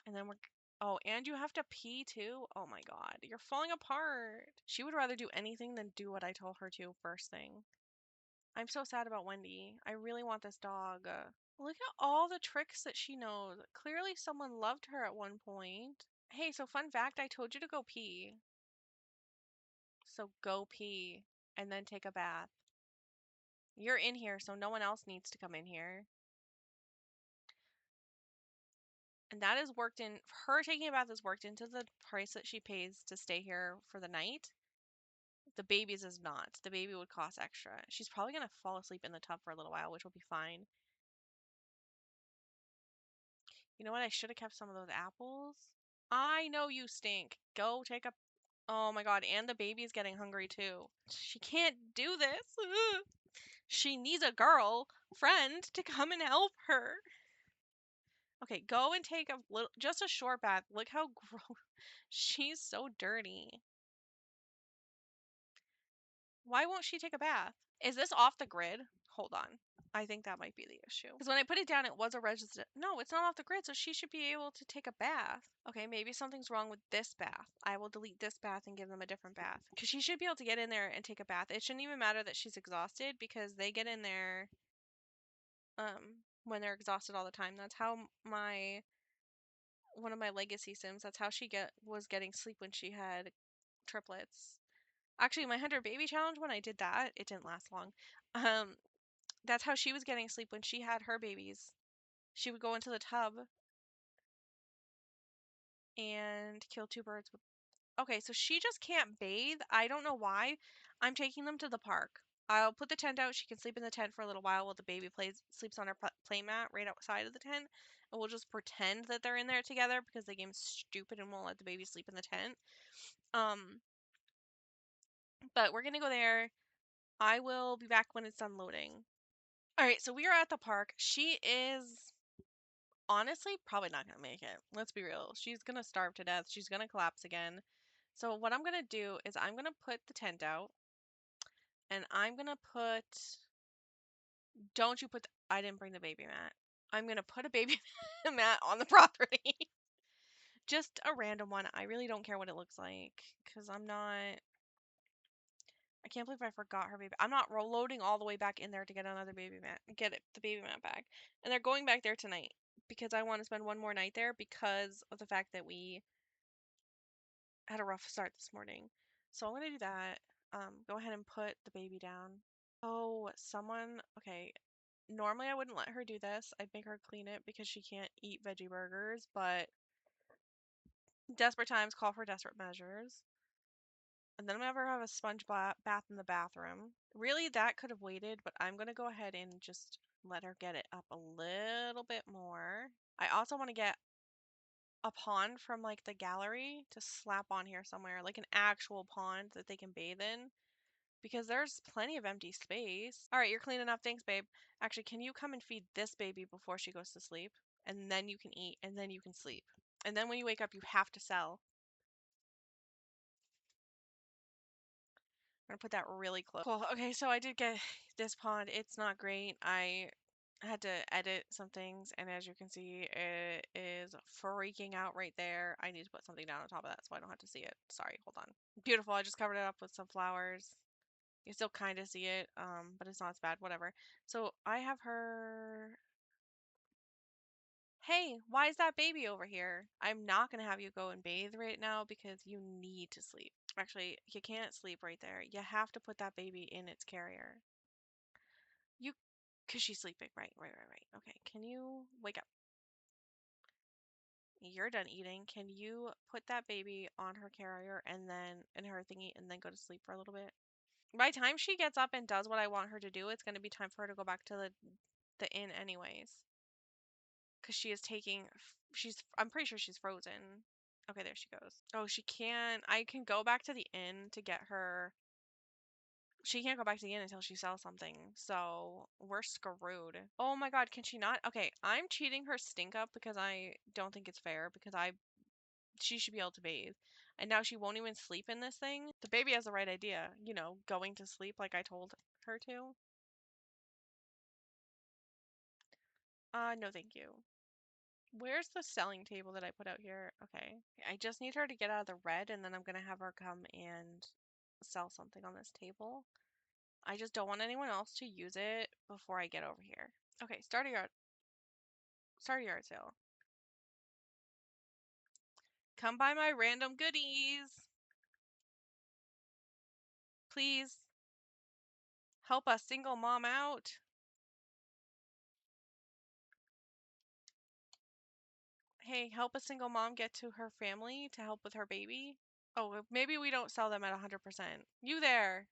And then we're. Oh, and you have to pee too? Oh my god. You're falling apart. She would rather do anything than do what I told her to first thing. I'm so sad about Wendy. I really want this dog. Look at all the tricks that she knows. Clearly someone loved her at one point. Hey, so fun fact, I told you to go pee. So go pee and then take a bath. You're in here, so no one else needs to come in here. And that is worked in, her taking a bath is worked into the price that she pays to stay here for the night. The baby's is not. The baby would cost extra. She's probably going to fall asleep in the tub for a little while, which will be fine. You know what? I should have kept some of those apples. I know you stink. Go take a. Oh my god, and the baby's getting hungry too. She can't do this. She needs a girl friend to come and help her. Okay, go and take a little, just a short bath. Look how gross. She's so dirty. Why won't she take a bath? Is this off the grid? Hold on. I think that might be the issue. Because when I put it down, it was a registered. No, it's not off the grid, so she should be able to take a bath. Okay, maybe something's wrong with this bath. I will delete this bath and give them a different bath. Because she should be able to get in there and take a bath. It shouldn't even matter that she's exhausted because they get in there when they're exhausted all the time. That's how one of my legacy sims, that's how she was getting sleep when she had triplets. Actually, my 100 baby challenge, when I did that, it didn't last long. That's how she was getting sleep when she had her babies. She would go into the tub and kill two birds with. Okay, so she just can't bathe. I don't know why. I'm taking them to the park. I'll put the tent out. She can sleep in the tent for a little while the baby sleeps on her play mat right outside of the tent. And we'll just pretend that they're in there together because the game's stupid and won't let the baby sleep in the tent. But we're gonna go there. I will be back when it's done loading. All right, so we are at the park. She is honestly probably not gonna make it. Let's be real. She's gonna starve to death. She's gonna collapse again. So what I'm gonna do is I'm gonna put the tent out, and I'm gonna put. Don't you put? I didn't bring the baby mat. I'm gonna put a baby mat on the property. Just a random one. I really don't care what it looks like because I'm not. I can't believe I forgot her baby. I'm not loading all the way back in there to get another baby mat. Get it, the baby mat back. And they're going back there tonight because I want to spend one more night there because of the fact that we had a rough start this morning. So I'm gonna do that. Go ahead and put the baby down. Oh, someone. Okay. Normally I wouldn't let her do this. I'd make her clean it because she can't eat veggie burgers, but Desperate times call for desperate measures. And then I'm gonna have a sponge bath in the bathroom. Really, that could have waited, but I'm gonna go ahead and just let her get it up a little bit more. I also want to get a pond from like the gallery to slap on here somewhere, like an actual pond that they can bathe in, because there's plenty of empty space. All right, you're clean enough. Thanks, babe. Actually, can you come and feed this baby before she goes to sleep? And then you can eat, and then you can sleep. And then when you wake up, you have to sell. I'm gonna put that really close. Cool. Okay, so I did get this pond. It's not great. I had to edit some things, and as you can see, it is freaking out right there. I need to put something down on top of that so I don't have to see it. Sorry, hold on. Beautiful. I just covered it up with some flowers. You still kind of see it, but it's not as bad. Whatever. So I have her. Hey, why is that baby over here? I'm not gonna have you go and bathe right now because you need to sleep. Actually, you can't sleep right there. You have to put that baby in its carrier. You, because she's sleeping. Right. Okay, can you wake up? You're done eating. Can you put that baby on her carrier and then in her thingy and then go to sleep for a little bit? By the time she gets up and does what I want her to do, it's going to be time for her to go back to the inn anyways. Because she is taking, I'm pretty sure she's frozen. Okay, there she goes. Oh, she can't, I can go back to the inn to get her. She can't go back to the inn until she sells something, so we're screwed. Oh my god, can she not? Okay, I'm cheating her stink up because I don't think it's fair because she should be able to bathe. And now she won't even sleep in this thing. The baby has the right idea, going to sleep like I told her to. No thank you. Where's the selling table that I put out here? Okay. I just need her to get out of the red and then I'm gonna have her come and sell something on this table. I just don't want anyone else to use it before I get over here. Okay, start a yard sale. Come buy my random goodies. Please help a single mom out. Hey, help a single mom get to her family to help with her baby. Oh, maybe we don't sell them at 100%. You there.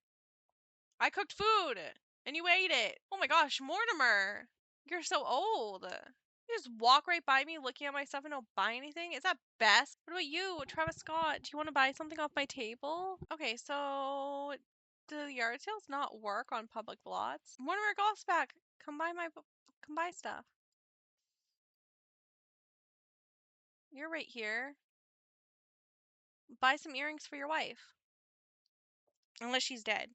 I cooked food and you ate it. Oh my gosh, Mortimer. You're so old. You just walk right by me looking at my stuff and don't buy anything? Is that best? What about you, Travis Scott? Do you want to buy something off my table? Okay, so do yard sales not work on public lots? Mortimer Golfsback, come buy come buy stuff. You're right here. Buy some earrings for your wife. Unless she's dead.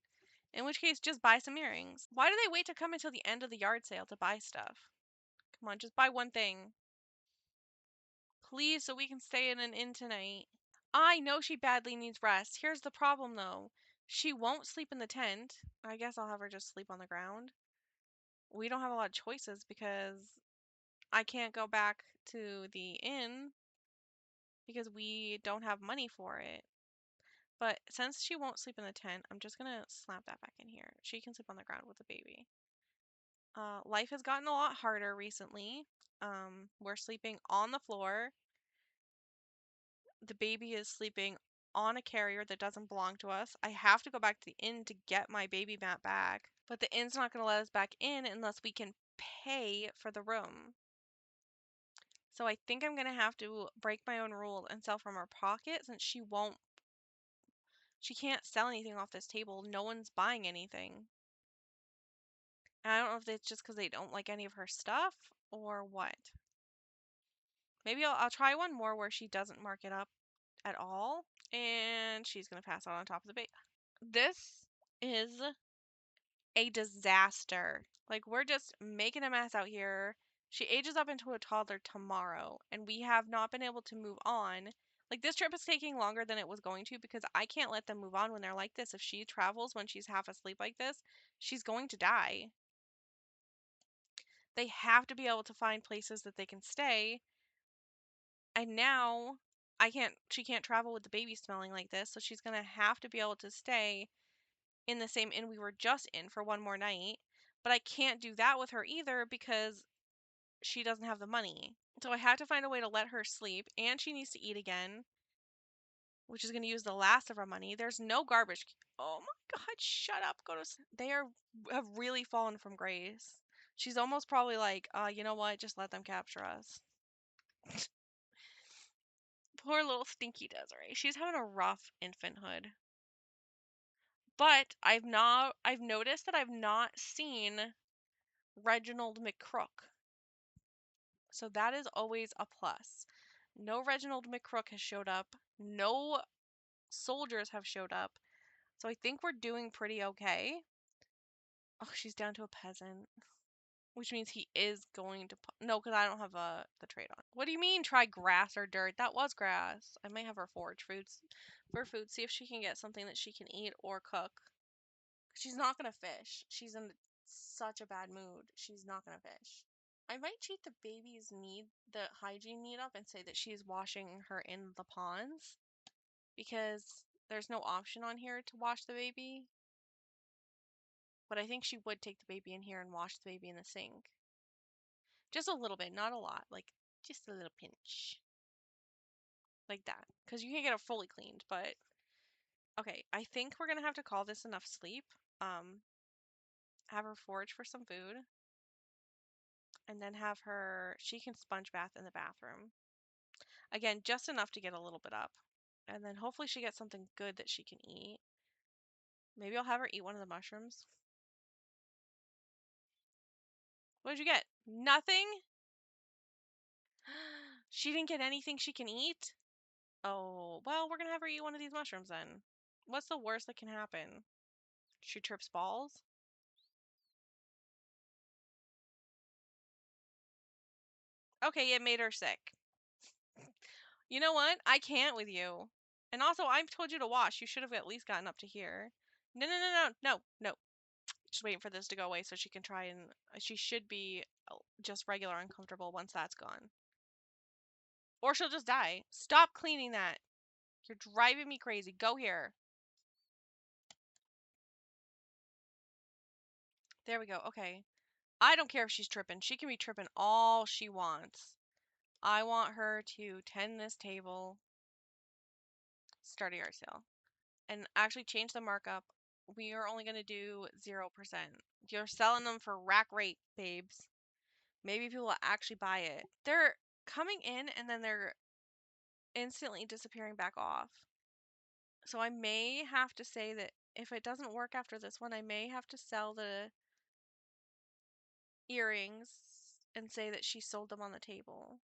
In which case, just buy some earrings. Why do they wait to come until the end of the yard sale to buy stuff? Come on, just buy one thing. Please, so we can stay in an inn tonight. I know she badly needs rest. Here's the problem, though. She won't sleep in the tent. I guess I'll have her just sleep on the ground. We don't have a lot of choices because I can't go back to the inn because we don't have money for it. But since she won't sleep in the tent, I'm just gonna slap that back in here. She can sleep on the ground with the baby. Life has gotten a lot harder recently. We're sleeping on the floor. The baby is sleeping on a carrier that doesn't belong to us. I have to go back to the inn to get my baby mat back, but the inn's not going to let us back in unless we can pay for the room. So I think I'm going to have to break my own rule and sell from our pocket since she can't sell anything off this table. No one's buying anything. And I don't know if it's just because they don't like any of her stuff or what. Maybe I'll try one more where she doesn't mark it up at all. And she's going to pass out on top of the bait. This is a disaster. Like, we're just making a mess out here. She ages up into a toddler tomorrow, and we have not been able to move on. Like, this trip is taking longer than it was going to because I can't let them move on when they're like this. If she travels when she's half asleep like this, she's going to die. They have to be able to find places that they can stay. And now she can't travel with the baby smelling like this, so she's going to have to be able to stay in the same inn we were just in for one more night. But I can't do that with her either because she doesn't have the money. So I had to find a way to let her sleep, and she needs to eat again. which is going to use the last of our money. There's no garbage. Oh my God, shut up. They have really fallen from grace. She's almost probably like, you know what? Just let them capture us. Poor little stinky Desiree. She's having a rough infanthood. But I've noticed that I've not seen Reginald McCrook. So that is always a plus. No Reginald McCrook has showed up. No soldiers have showed up. So I think we're doing pretty okay. Oh, she's down to a peasant. Which means he is going to... No, because I don't have the trade on. What do you mean try grass or dirt? That was grass. I might have her forage for food. See if she can get something that she can eat or cook. She's not going to fish. She's in such a bad mood. She's not going to fish. I might cheat the baby's the hygiene need up and say that she's washing her in the ponds. Because there's no option on here to wash the baby. But I think she would take the baby in here and wash the baby in the sink. Just a little bit, not a lot. Like, just a little pinch. Like that. Because you can't get it fully cleaned, but... Okay, I think we're going to have to call this enough sleep. Have her forage for some food. And then have her... She can sponge bath in the bathroom. Again, just enough to get a little bit up. And then hopefully she gets something good that she can eat. Maybe I'll have her eat one of the mushrooms. What did you get? Nothing? She didn't get anything she can eat? Oh, well, we're gonna have her eat one of these mushrooms then. What's the worst that can happen? She trips balls? Okay, it made her sick. You know what? I can't with you. And also, I've told you to wash. You should have at least gotten up to here. No, no, no, no, no, no. Just waiting for this to go away so she can try and... She should be just regular uncomfortable once that's gone. Or she'll just die. Stop cleaning that. You're driving me crazy. Go here. There we go. Okay. I don't care if she's tripping. She can be tripping all she wants. I want her to tend this table. Start a yard sale. And actually change the markup. We are only going to do 0%. You're selling them for rack rate, babes. Maybe people will actually buy it. They're coming in and then they're instantly disappearing back off. So I may have to say that if it doesn't work after this one, I may have to sell the earrings and say that she sold them on the table.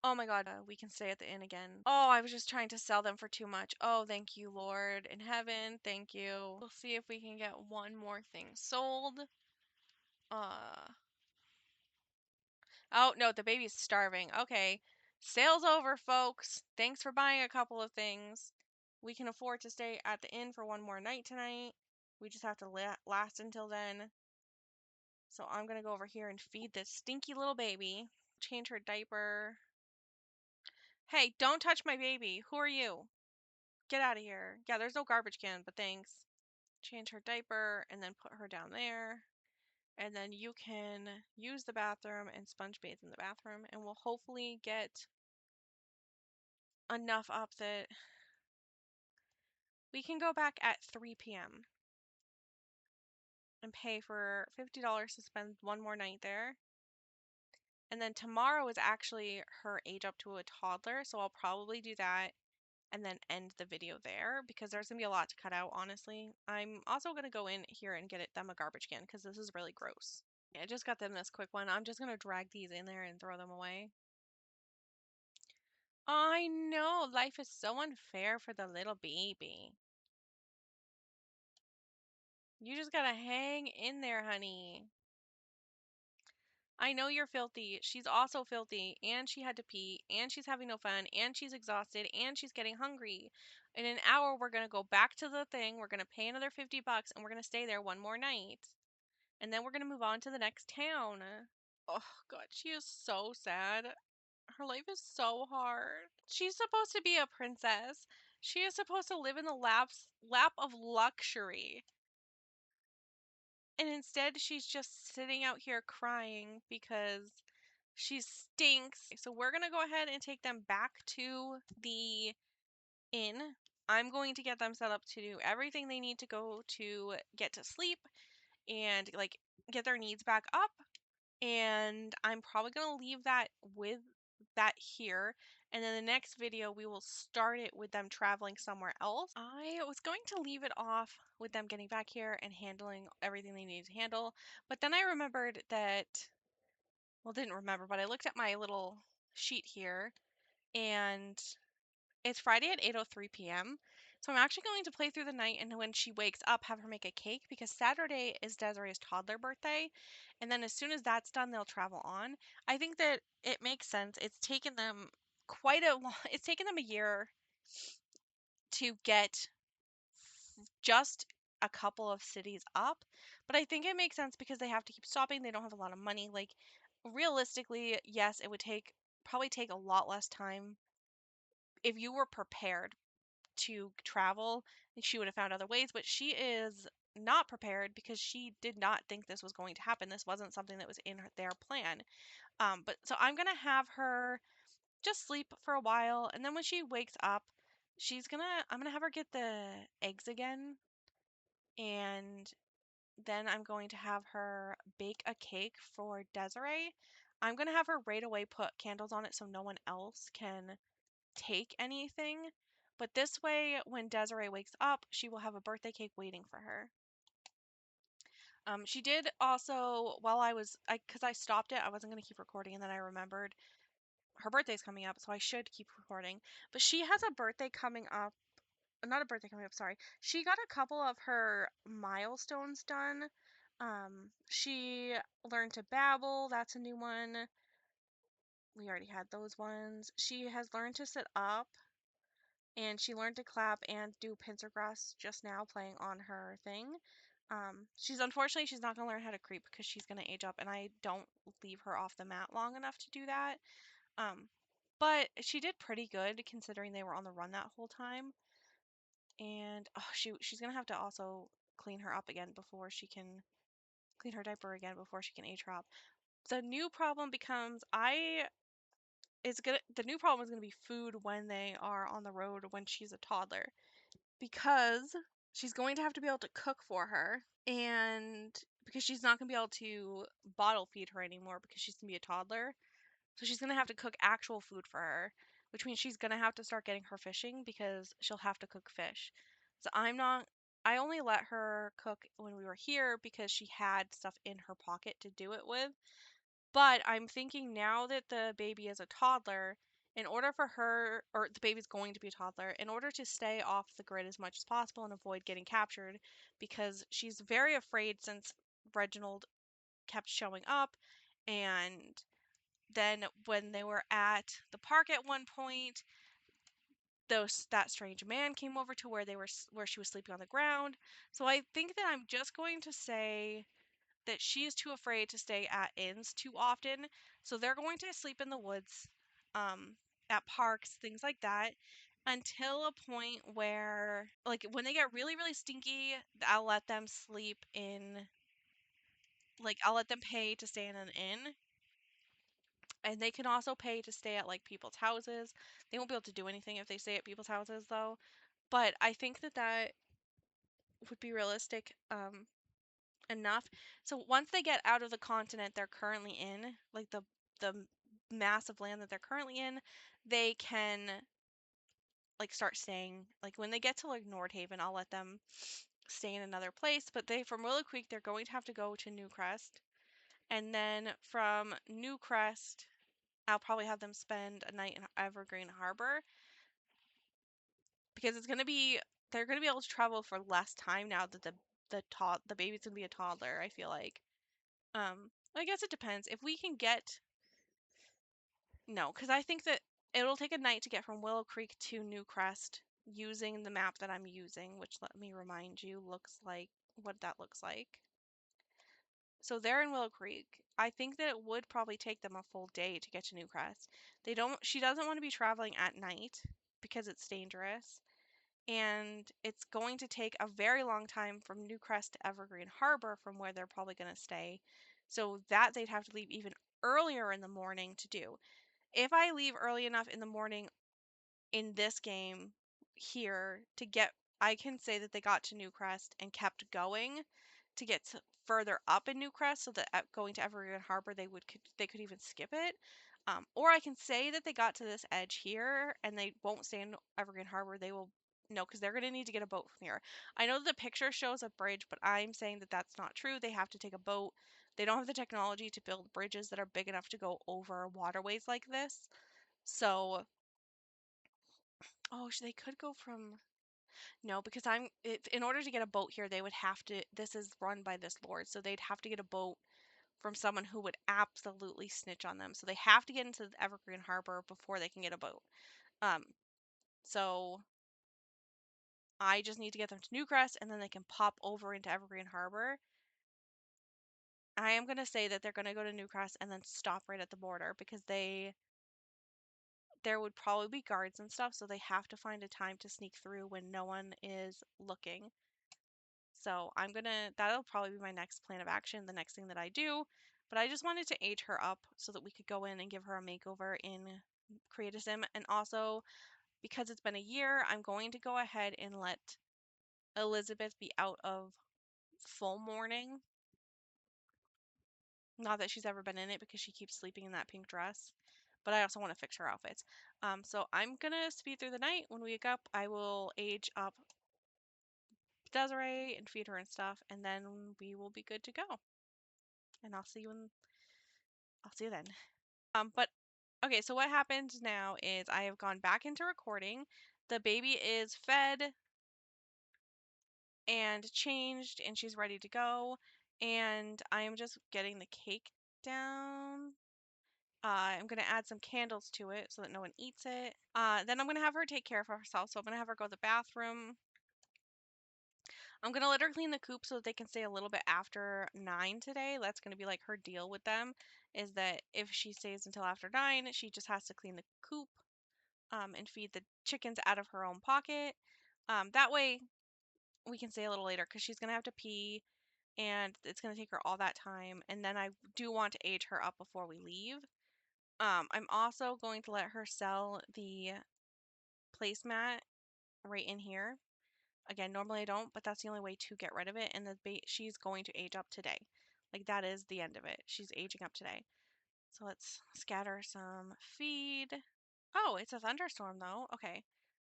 Oh my God, we can stay at the inn again. Oh, I was just trying to sell them for too much. Oh, thank you, Lord in heaven. Thank you. We'll see if we can get one more thing sold. Oh, no, the baby's starving. Okay. Sale's over, folks. Thanks for buying a couple of things. We can afford to stay at the inn for one more night tonight. We just have to last until then. So I'm going to go over here and feed this stinky little baby. Change her diaper. Hey, don't touch my baby. Who are you? Get out of here. Yeah, there's no garbage can, but thanks. Change her diaper and then put her down there. And then you can use the bathroom and sponge bathe in the bathroom. And we'll hopefully get enough up that we can go back at 3 p.m. and pay for $50 to spend one more night there. And then tomorrow is actually her age up to a toddler, so I'll probably do that and then end the video there because there's going to be a lot to cut out, honestly. I'm also going to go in here and get them a garbage can because this is really gross. Yeah, I just got them this quick one. I'm just going to drag these in there and throw them away. I know, life is so unfair for the little baby. You just gotta hang in there, honey. I know you're filthy. She's also filthy, and she had to pee, and she's having no fun, and she's exhausted, and she's getting hungry. In an hour, we're gonna go back to the thing. We're gonna pay another $50, and we're gonna stay there one more night. And then we're gonna move on to the next town. Oh, God, she is so sad. Her life is so hard. She's supposed to be a princess. She is supposed to live in the lap of luxury. And instead, she's just sitting out here crying because she stinks. So we're going to go ahead and take them back to the in. I'm going to get them set up to do everything they need to go to get to sleep and like get their needs back up. And I'm probably going to leave that with that here. And then the next video, we will start it with them traveling somewhere else. I was going to leave it off with them getting back here and handling everything they needed to handle. But then I remembered that, well, didn't remember, but I looked at my little sheet here and it's Friday at 8:03 p.m. So I'm actually going to play through the night, and when she wakes up, have her make a cake because Saturday is Desiree's toddler birthday. And then as soon as that's done, they'll travel on. I think that it makes sense. It's taken them it's taken them a year to get just a couple of cities up, but I think it makes sense because they have to keep stopping. They don't have a lot of money. Like realistically, yes, it would probably take a lot less time if you were prepared to travel. She would have found other ways, but she is not prepared because she did not think this was going to happen. This wasn't something that was in their plan. But so I'm gonna have her just sleep for a while, and then when she wakes up, I'm gonna have her get the eggs again, and then I'm going to have her bake a cake for Desiree. I'm gonna have her right away put candles on it so no one else can take anything. But this way, when Desiree wakes up, she will have a birthday cake waiting for her. She did also, because I stopped it, I wasn't going to keep recording, and then I remembered her birthday's coming up, so I should keep recording. But she has a birthday coming up, not a birthday coming up, sorry. She got a couple of her milestones done. She learned to babble, that's a new one. We already had those ones. She has learned to sit up, and she learned to clap and do pincer grass just now playing on her thing. She's not going to learn how to creep because she's going to age up, and I don't leave her off the mat long enough to do that. But she did pretty good considering they were on the run that whole time. And she's going to have to also clean her up again before she can clean her diaper again before she can age her up. The new problem becomes the new problem is going to be food when they are on the road when she's a toddler, because she's going to have to be able to cook for her, and because she's not going to be able to bottle feed her anymore because she's going to be a toddler. So she's going to have to cook actual food for her, which means she's going to have to start getting her fishing because she'll have to cook fish. So I only let her cook when we were here because she had stuff in her pocket to do it with. But I'm thinking now that the baby is a toddler, in order for her, or the baby's going to be a toddler, in order to stay off the grid as much as possible and avoid getting captured, because she's very afraid since Reginald kept showing up. And then when they were at the park at one point, that strange man came over to where she was sleeping on the ground. So I think that I'm just going to say that she is too afraid to stay at inns too often. So they're going to sleep in the woods, at parks, things like that, until a point where, like, when they get really, really stinky, I'll let them sleep in, like, I'll let them pay to stay in an inn. And they can also pay to stay at, like, people's houses. They won't be able to do anything if they stay at people's houses, though. But I think that that would be realistic, enough. So once they get out of the continent they're currently in, like the massive land that they're currently in, they can like start staying. Like when they get to like Nordhaven, I'll let them stay in another place. But they from Willow Creek, they're going to have to go to Newcrest, and then from Newcrest, I'll probably have them spend a night in Evergreen Harbor because they're gonna be able to travel for less time now that the baby's gonna be a toddler. I feel like. I guess it depends. If we can get No, because I think that it'll take a night to get from Willow Creek to Newcrest using the map that I'm using, which let me remind you looks like what that looks like. So they're in Willow Creek. I think that it would probably take them a full day to get to Newcrest. She doesn't want to be traveling at night because it's dangerous. And it's going to take a very long time from Newcrest to Evergreen Harbor from where they're probably going to stay. So that they'd have to leave even earlier in the morning to do. If I leave early enough in the morning in this game, here to get, I can say that they got to Newcrest and kept going to get further up in Newcrest, so that going to Evergreen Harbor they could even skip it. Or I can say that they got to this edge here and they won't stay in Evergreen Harbor. They will no, because they're going to need to get a boat from here. I know the picture shows a bridge, but I'm saying that that's not true. They have to take a boat. They don't have the technology to build bridges that are big enough to go over waterways like this. So, oh, they could go from no, because in order to get a boat here, they would have to. This is run by this lord, so they'd have to get a boat from someone who would absolutely snitch on them. So they have to get into the Evergreen Harbor before they can get a boat. Um, so I just need to get them to Newcrest, and then they can pop over into Evergreen Harbor. I am gonna say that they're gonna go to Newcrest and then stop right at the border because there would probably be guards and stuff, so they have to find a time to sneak through when no one is looking. So that'll probably be my next plan of action, the next thing that I do. But I just wanted to age her up so that we could go in and give her a makeover in Create a Sim. And also, because it's been a year, I'm going to go ahead and let Elizabeth be out of full mourning. Not that she's ever been in it because she keeps sleeping in that pink dress. But I also want to fix her outfits. So I'm going to speed through the night. When we wake up, I will age up Desiree and feed her and stuff. And then we will be good to go. And I'll see you then. But okay, so what happens now is I have gone back into recording. The baby is fed and changed, and she's ready to go. And I am just getting the cake down. I'm gonna add some candles to it so that no one eats it. Then I'm gonna have her take care of herself. So I'm gonna have her go to the bathroom. I'm gonna let her clean the coop so that they can stay a little bit after 9 today. That's gonna be like her deal with them, is that if she stays until after 9, she just has to clean the coop and feed the chickens out of her own pocket. That way we can stay a little later because she's gonna have to pee and it's gonna take her all that time. And then I do want to age her up before we leave. I'm also going to let her sell the placemat right in here. Again, normally I don't, but that's the only way to get rid of it. And she's going to age up today. Like, that is the end of it. She's aging up today. So let's scatter some feed. Oh, it's a thunderstorm though. Okay.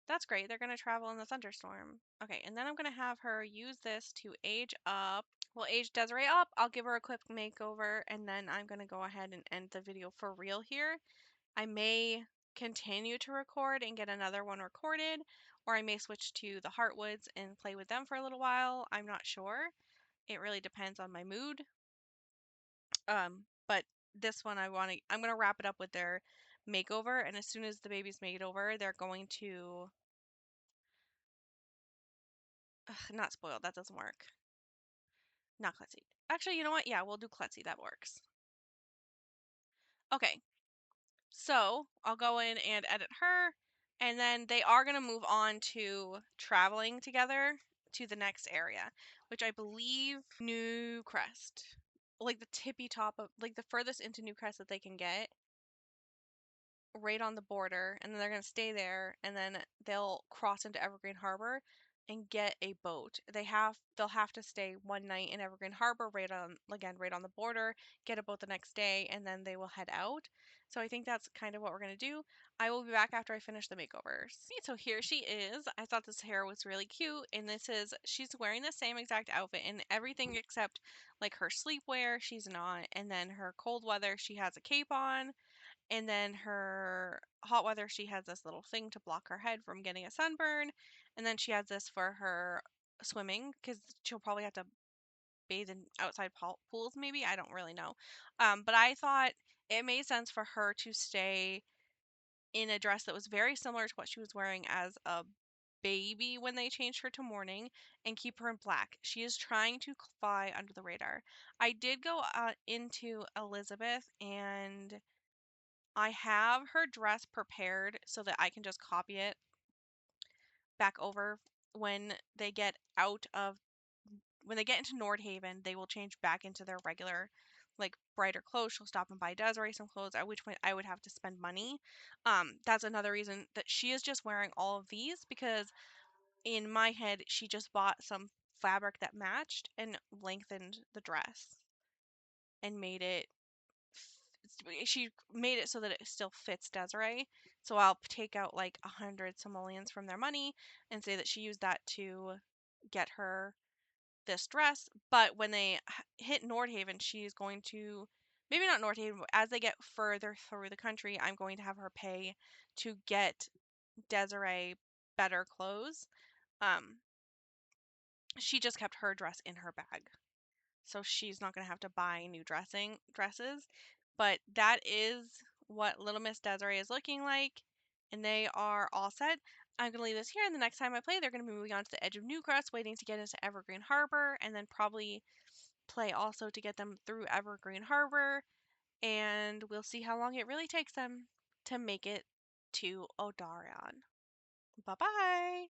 That's great. They're going to travel in the thunderstorm. Okay, and then I'm going to have her use this to age up. We'll age Desiree up. I'll give her a quick makeover, and then I'm going to go ahead and end the video for real here. I may continue to record and get another one recorded, or I may switch to the Heartwoods and play with them for a little while. I'm not sure. It really depends on my mood. But this one I'm gonna wrap it up with their makeover, and as soon as the baby's made over, they're going to not spoiled. That doesn't work. Not klutzy. Actually, you know what? Yeah, we'll do klutzy. That works. Okay, so I'll go in and edit her, and then they are gonna move on to traveling together to the next area, which I believe New Crest, like the tippy top of like the furthest into New Crest that they can get, right on the border, and then they're going to stay there, and then they'll cross into Evergreen Harbor and get a boat. They'll have to stay one night in Evergreen Harbor, right on the border, get a boat the next day, and then they will head out. So I think that's kind of what we're going to do. I will be back after I finish the makeovers. So here she is. I thought this hair was really cute, and she's wearing the same exact outfit in everything except like her sleepwear, she's not, and then her cold weather, she has a cape on. And then her hot weather, she has this little thing to block her head from getting a sunburn. And then she has this for her swimming because she'll probably have to bathe in outside pools, maybe. I don't really know. But I thought it made sense for her to stay in a dress that was very similar to what she was wearing as a baby when they changed her to morning and keep her in black. She is trying to fly under the radar. I did go into Elizabeth and I have her dress prepared so that I can just copy it back over when they get into Nordhaven. They will change back into their regular like brighter clothes. She'll stop and buy Desiree some clothes, at which point I would have to spend money. That's another reason that she is just wearing all of these, because in my head she just bought some fabric that matched and lengthened the dress and made it she made it so that it still fits Desiree. So I'll take out like 100 simoleons from their money and say that she used that to get her this dress. But when they hit Nordhaven, she's going to, maybe not Nordhaven, but as they get further through the country, I'm going to have her pay to get Desiree better clothes. Um, she just kept her dress in her bag, so she's not going to have to buy new dresses. But that is what Little Miss Desiree is looking like, and they are all set. I'm going to leave this here, and the next time I play, they're going to be moving on to the edge of Newcrest, waiting to get into Evergreen Harbor, and then probably play also to get them through Evergreen Harbor, and we'll see how long it really takes them to make it to Odarion. Bye bye!